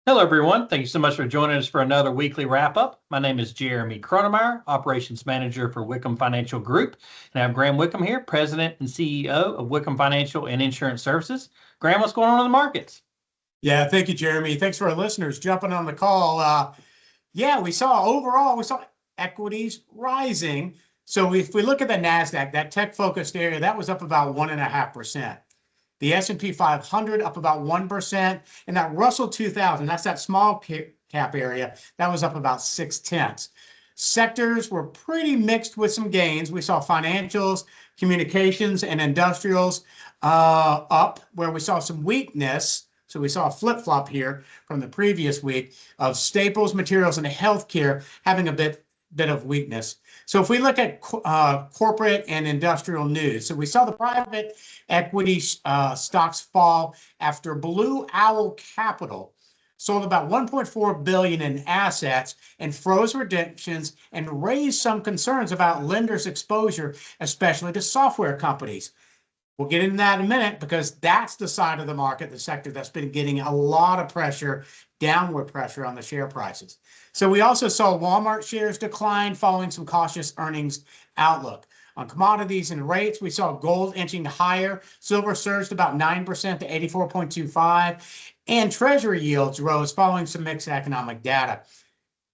Hello, everyone. Thank you so much for joining us for another weekly wrap-up. My name is Jeremy Cronemeyer, Operations Manager for Wickham Financial Group. And I have Graham Wickham here, President and CEO of Wickham Financial and Insurance Services. Graham, what's going on in the markets? Yeah, thank you, Jeremy. Thanks for our listeners jumping on the call. We saw equities rising. So if we look at the Nasdaq, that tech-focused area, that was up about 1.5%. The S&P 500 up about 1%, and that Russell 2000, that's that small cap area, that was up about 0.6. Sectors were pretty mixed with some gains. We saw financials, communications, and industrials up, where we saw some weakness. So we saw a flip-flop here from the previous week of staples, materials, and healthcare having a bit of weakness. So if we look at corporate and industrial news, so we saw the private equity stocks fall after Blue Owl Capital sold about $1.4 billion in assets and froze redemptions and raised some concerns about lenders' exposure, especially to software companies. We'll get into that in a minute because that's the side of the market, the sector that's been getting a lot of pressure, downward pressure on the share prices. So we also saw Walmart shares decline following some cautious earnings outlook. On commodities and rates, we saw gold inching higher. Silver surged about 9% to 84.25, and Treasury yields rose following some mixed economic data.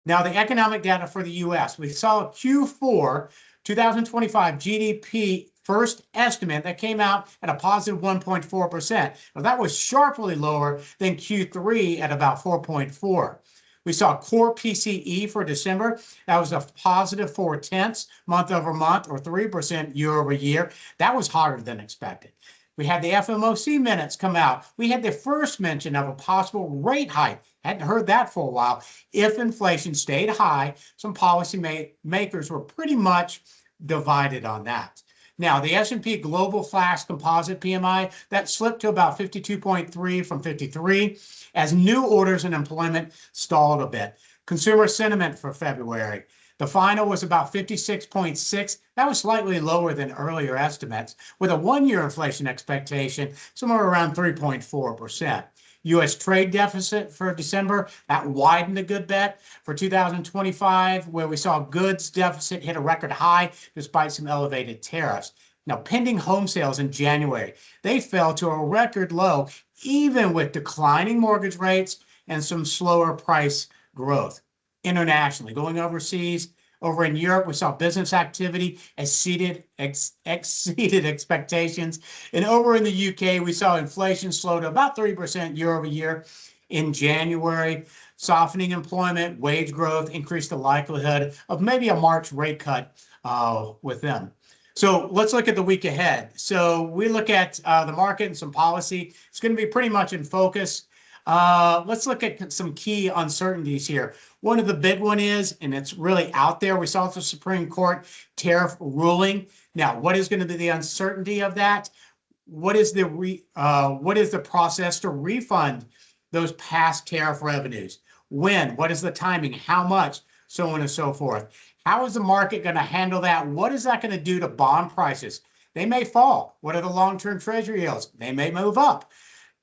Now, the economic data for the U.S., we saw Q4 2025 GDP first estimate that came out at a positive 1.4%. Now, that was sharply lower than Q3 at about 4.4. We saw core PCE for December. That was a positive 0.4 month over month, or 3% year over year. That was harder than expected. We had the FOMC minutes come out. We had the first mention of a possible rate hike. Hadn't heard that for a while. If inflation stayed high, some policy makers were pretty much divided on that. Now, the S&P Global Flash Composite PMI, that slipped to about 52.3 from 53 as new orders and employment stalled a bit. Consumer sentiment for February, the final was about 56.6. That was slightly lower than earlier estimates, with a one-year inflation expectation somewhere around 3.4%. U.S. trade deficit for December, that widened a good bit for 2025, where we saw goods deficit hit a record high despite some elevated tariffs. Now, pending home sales in January, they fell to a record low, even with declining mortgage rates and some slower price growth. Internationally, going overseas, over in Europe, we saw business activity exceeded expectations. And over in the UK, we saw inflation slow to about 3% year over year in January. Softening employment, wage growth increased the likelihood of maybe a March rate cut with them. So let's look at the week ahead. So we look at the market and some policy. It's going to be pretty much in focus. Let's look at some key uncertainties here. One of the big one is, and it's really out there, we saw the Supreme Court tariff ruling. Now, what is going to be the uncertainty of that? What is the process to refund those past tariff revenues? When? What is the timing? How much? So on and so forth. How is the market going to handle that? What is that going to do to bond prices? They may fall. What are the long-term Treasury yields? They may move up.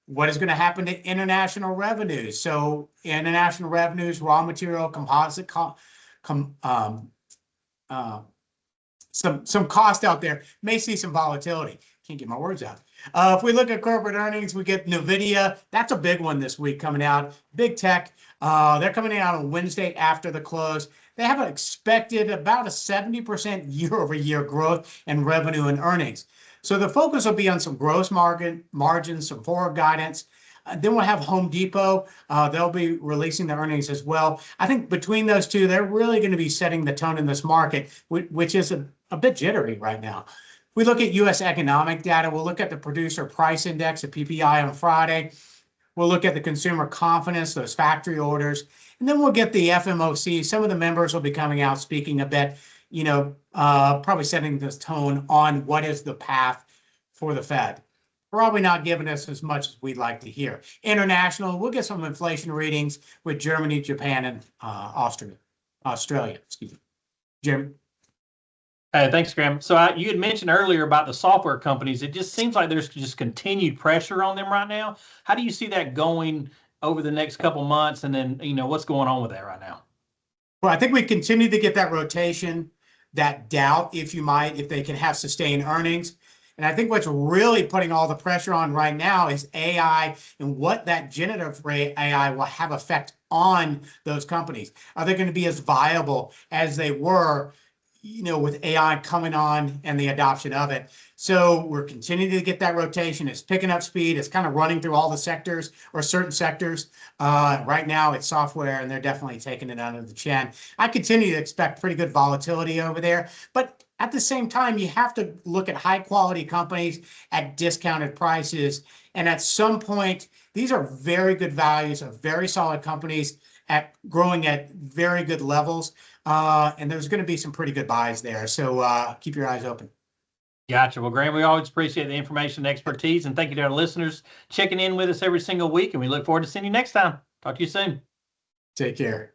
What is going to happen to international revenues? So international revenues, raw material, composite, some cost out there may see some volatility. Can't get my words out. If we look at corporate earnings, we get NVIDIA. That's a big one this week coming out. Big tech. They're coming out on Wednesday after the close. They have expected about a 70% year over year growth in revenue and earnings. So the focus will be on some gross margins, some forward guidance. Then we'll have Home Depot. They'll be releasing their earnings as well. I think between those two, they're really going to be setting the tone in this market, which is a bit jittery right now. We look at U.S. economic data. We'll look at the producer price index, the PPI on Friday. We'll look at the consumer confidence, those factory orders. And then we'll get the FOMC. Some of the members will be coming out speaking a bit, probably setting this tone on what is the path for the Fed. Probably not giving us as much as we'd like to hear. International, we'll get some inflation readings with Germany, Japan, and Australia. Excuse me. Jim? Thanks, Graham. So you had mentioned earlier about the software companies. It just seems like there's just continued pressure on them right now. How do you see that going over the next couple months? And then, what's going on with that right now? Well, I think we continue to get that rotation, that doubt, if you might, if they can have sustained earnings. And I think what's really putting all the pressure on right now is AI and what that generative AI will have effect on those companies. Are they going to be as viable as they were, with AI coming on and the adoption of it? So we're continuing to get that rotation. It's picking up speed. It's kind of running through all the sectors or certain sectors. Right now it's software, and they're definitely taking it out of the chin. I continue to expect pretty good volatility over there, but at the same time, you have to look at high quality companies at discounted prices. And at some point, these are very good values of very solid companies at growing at very good levels. And there's going to be some pretty good buys there. So keep your eyes open. Gotcha. Well, Graham, we always appreciate the information and expertise. And thank you to our listeners checking in with us every single week. And we look forward to seeing you next time. Talk to you soon. Take care.